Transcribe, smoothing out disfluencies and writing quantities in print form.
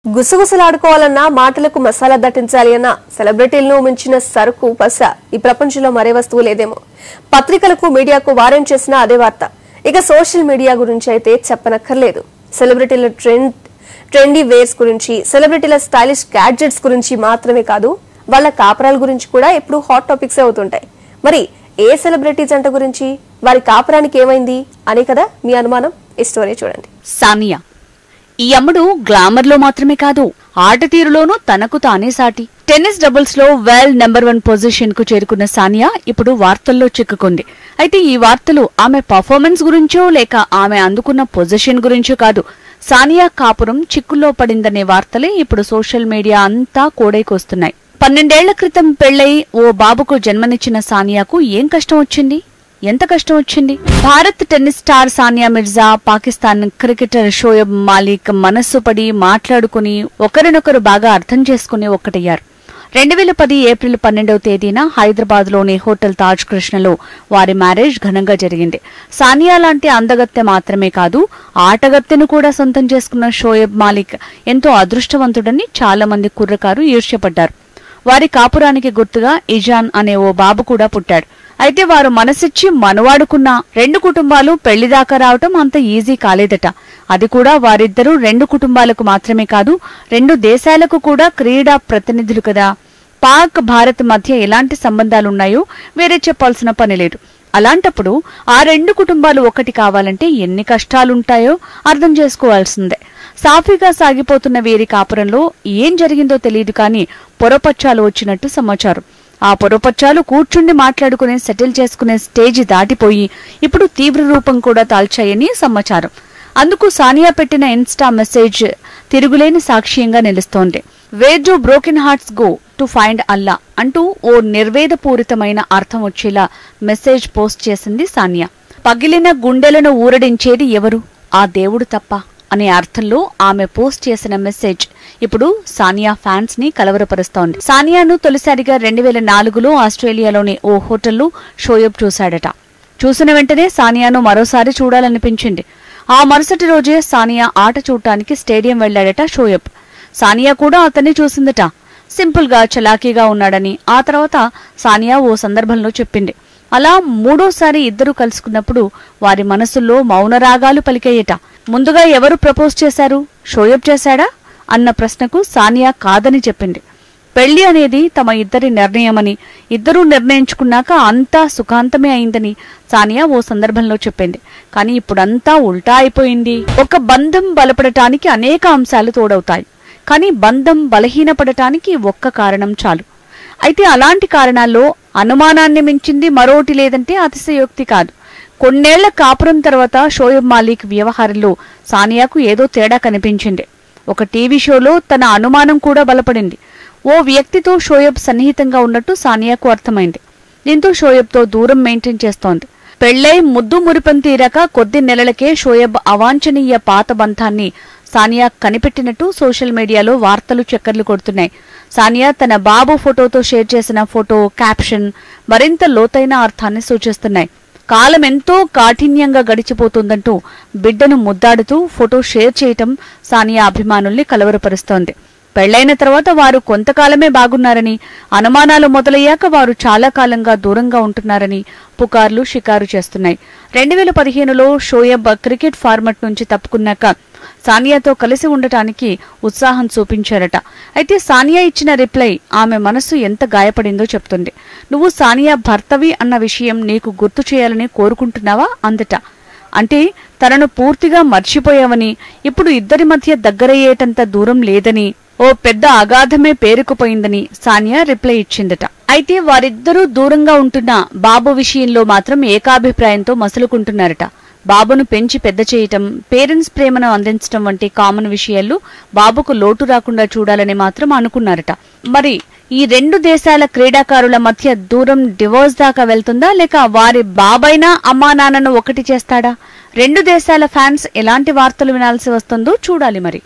గుసగుసలాడుకోవాలన్నా మాటలకు మసాలా దట్టించాలి అన్న సెలబ్రిటీలను మించిన సరుకు పస ఈ ప్రపంచంలో మరే వస్తువు లేదేమో. పత్రికలకు మీడియాకు వారం చేసిన అదే వార్త. ఇక సోషల్ మీడియా గురించి అయితే చెప్పనక్కర్లేదు. సెలబ్రిటీల ట్రెండీ వేర్స్ గురించి, సెలబ్రిటీల స్టైలిష్ గ్యాడ్జెట్స్ గురించి మాత్రమే కాదు, వాళ్ళ కాపురాల గురించి కూడా ఎప్పుడు హాట్ టాపిక్స్ అవుతుంటాయి. మరి ఏ సెలబ్రిటీ జంట గురించి, వారి కాపురానికి ఏమైంది అనే కదా మీ అనుమానం. ఈ స్టోరీ చూడండి. సానియా ఈ అమ్మడు గ్లామర్ లో మాత్రమే కాదు, ఆట తీరులోనూ తనకు తానే సాటి. టెన్నిస్ డబుల్స్ లో వరల్డ్ నెంబర్ 1 పొజిషన్ కు చేరుకున్న సానియా ఇప్పుడు వార్తల్లో చిక్కుకుంది. అయితే ఈ వార్తలు ఆమె పర్ఫార్మెన్స్ గురించో లేక ఆమె అందుకున్న పొజిషన్ గురించో కాదు. సానియా కాపురం చిక్కుల్లో పడిందనే వార్తలే ఇప్పుడు సోషల్ మీడియా అంతా కోడైకొస్తున్నాయి. 12 ఏళ్ల క్రితం పెళ్లై ఓ బాబుకు జన్మనిచ్చిన సానియాకు ఏం కష్టం వచ్చింది? ఎంత కష్టం వచ్చింది? Bharat tennis star Sania Mirza, Pakistan cricketer Shoaib Malik మనస్సు పడి మాట్లాడుకుని ఒకరినొకరు బాగా అర్థం చేసుకుని ఒక్కటయ్యారు. 2010 ఏప్రిల్ 12వ తేదీన హైదరాబాద్ లోని హోటల్ తాజ్ కృష్ణలో వారి మ్యారేజ్ ఘనంగా జరిగింది. సానియా లాంటి అందగత్తె మాత్రమే కాదు, ఆటగత్తెను కూడా సొంతం చేసుకున్న షోయబ్ మాలిక్ ఎంతో అదృష్టవంతుడని చాలా మంది కుర్రకారు ఈర్ష్యపడ్డారు. వారి కాపురానికి గుర్తుగా ఇజాన్ అనే ఓ బాబు కూడా పుట్టాడు. అయితే వారు మనసిచ్చి మనవాడుకున్న 2 కుటుంబాలు పెళ్లిదాకా రావటం అంత ఈజీ కాలేదట. అది కూడా వారిద్దరూ 2 కుటుంబాలకు మాత్రమే కాదు, 2 దేశాలకు కూడా క్రీడా ప్రతినిధులు కదా. పాక్ భారత్ మధ్య ఎలాంటి సంబంధాలున్నాయో వేరే చెప్పాల్సిన పనిలేదు. అలాంటప్పుడు ఆ 2 కుటుంబాలు ఒకటి కావాలంటే ఎన్ని కష్టాలుంటాయో అర్థం చేసుకోవాల్సిందే. సాఫీగా సాగిపోతున్న వీరి కాపురంలో ఏం జరిగిందో తెలియదు కానీ పొరపచ్చాలు వచ్చినట్టు సమాచారం. ఆ పొరపచ్చాలు కూర్చుండి మాట్లాడుకుని సెటిల్ చేసుకునే స్టేజి దాటిపోయి ఇప్పుడు తీవ్ర రూపం కూడా దాల్చాయని సమాచారం. అందుకు సానియా పెట్టిన ఇన్స్టా మెసేజ్ తిరుగులేని సాక్ష్యంగా నిలుస్తోంది. Where do broken hearts go to find Allah అంటూ ఓ నిర్వేదపూరితమైన అర్థం వచ్చేలా మెసేజ్ పోస్ట్ చేసింది సానియా. పగిలిన గుండెలను ఊరడించేది ఎవరు? ఆ దేవుడు తప్ప అనే అర్థంలో ఆమె పోస్ట్ చేసిన మెసేజ్ ఇప్పుడు సానియా ఫ్యాన్స్ ని కలవరపరుస్తోంది. సానియాను తొలిసారిగా 2004లో ఆస్ట్రేలియాలోని ఓ హోటల్లో షోయబ్ చూశాడట. చూసిన వెంటనే సానియాను మరోసారి చూడాలనిపించింది. ఆ మరుసటి రోజే సానియా ఆట చూడటానికి స్టేడియం వెళ్లాడట షోయబ్. సానియా కూడా అతన్ని చూసిందట. సింపుల్ గా చలాకీగా ఉన్నాడని ఆ తర్వాత సానియా ఓ సందర్భంలో చెప్పింది. అలా మూడోసారి ఇద్దరు కలుసుకున్నప్పుడు వారి మనసుల్లో మౌనరాగాలు పలికాయట. ముందుగా ఎవరు ప్రపోజ్ చేశారు? షోయబ్ చేశాడా అన్న ప్రశ్నకు సానియా కాదని చెప్పింది. పెళ్లి అనేది తమ ఇద్దరి నిర్ణయమని, ఇద్దరూ నిర్ణయించుకున్నాక అంతా సుఖాంతమే అయిందని సానియా ఓ సందర్భంలో చెప్పింది. కానీ ఇప్పుడంతా ఉల్టా అయిపోయింది. ఒక బంధం బలపడటానికి అనేక అంశాలు తోడవుతాయి, కానీ బంధం బలహీనపడటానికి ఒక్క కారణం చాలు. అయితే అలాంటి కారణాల్లో అనుమానాన్ని మించింది మరోటి లేదంటే అతిశయోక్తి కాదు. కొన్నేళ్ల కాపురం తర్వాత షోయబ్ మాలిక్ వ్యవహారంలో సానియాకు ఏదో తేడా కనిపించింది. ఒక టీవీ షోలో తన అనుమానం కూడా బలపడింది. ఓ వ్యక్తితో షోయబ్ సన్నిహితంగా ఉన్నట్టు సానియాకు అర్థమైంది. దీంతో షోయబ్తో దూరం మెయింటైన్ చేస్తోంది. పెళ్లై ముద్దు మురిపం తీరాక కొద్ది నెలలకే షోయబ్ అవాంఛనీయ పాత బంధాన్ని సానియా కనిపెట్టినట్టు సోషల్ మీడియాలో వార్తలు చక్కర్లు కొడుతున్నాయి. సానియా తన బాబు ఫోటోతో షేర్ చేసిన ఫోటో క్యాప్షన్ మరింత లోతైన అర్థాన్ని సూచిస్తున్నాయి. కాలం ఎంతో కాఠిన్యంగా గడిచిపోతుందంటూ బిడ్డను ముద్దాడుతూ ఫోటో షేర్ చేయటం సానియా అభిమానుల్ని కలవరపరుస్తోంది. పెళ్లైన తర్వాత వారు కొంతకాలమే బాగున్నారని, అనుమానాలు మొదలయ్యాక వారు చాలా కాలంగా దూరంగా ఉంటున్నారని పుకార్లు షికారు చేస్తున్నాయి. 2015లో షోయబ్ క్రికెట్ ఫార్మట్ నుంచి తప్పుకున్నాక సానియాతో కలిసి ఉండటానికి ఉత్సాహం చూపించారట. అయితే సానియా ఇచ్చిన రిప్లై ఆమె మనసు ఎంత గాయపడిందో చెప్తుంది. నువ్వు సానియా భర్తవి అన్న విషయం నీకు గుర్తు చేయాలని కోరుకుంటున్నావా అందట. అంటే తనను పూర్తిగా మర్చిపోయావని, ఇప్పుడు ఇద్దరి మధ్య దగ్గరయ్యేటంత దూరం లేదని, ఓ పెద్ద అగాధమే పేరుకుపోయిందని సానియా రిప్లై ఇచ్చిందట. అయితే వారిద్దరూ దూరంగా ఉంటున్న బాబు విషయంలో మాత్రం ఏకాభిప్రాయంతో మసులుకుంటున్నారట. బాబును పెంచి పెద్ద చేయటం, పేరెంట్స్ ప్రేమను అందించడం వంటి కామన్ విషయాల్లో బాబుకు లోటు రాకుండా చూడాలని మాత్రం అనుకున్నారట. మరి ఈ 2 దేశాల క్రీడాకారుల మధ్య దూరం డివోర్స్ దాకా వెళ్తుందా, లేక వారి బాబైనా అమ్మా నాన్నను ఒకటి చేస్తాడా? 2 దేశాల ఫ్యాన్స్ ఎలాంటి వార్తలు వినాల్సి వస్తుందో చూడాలి మరి.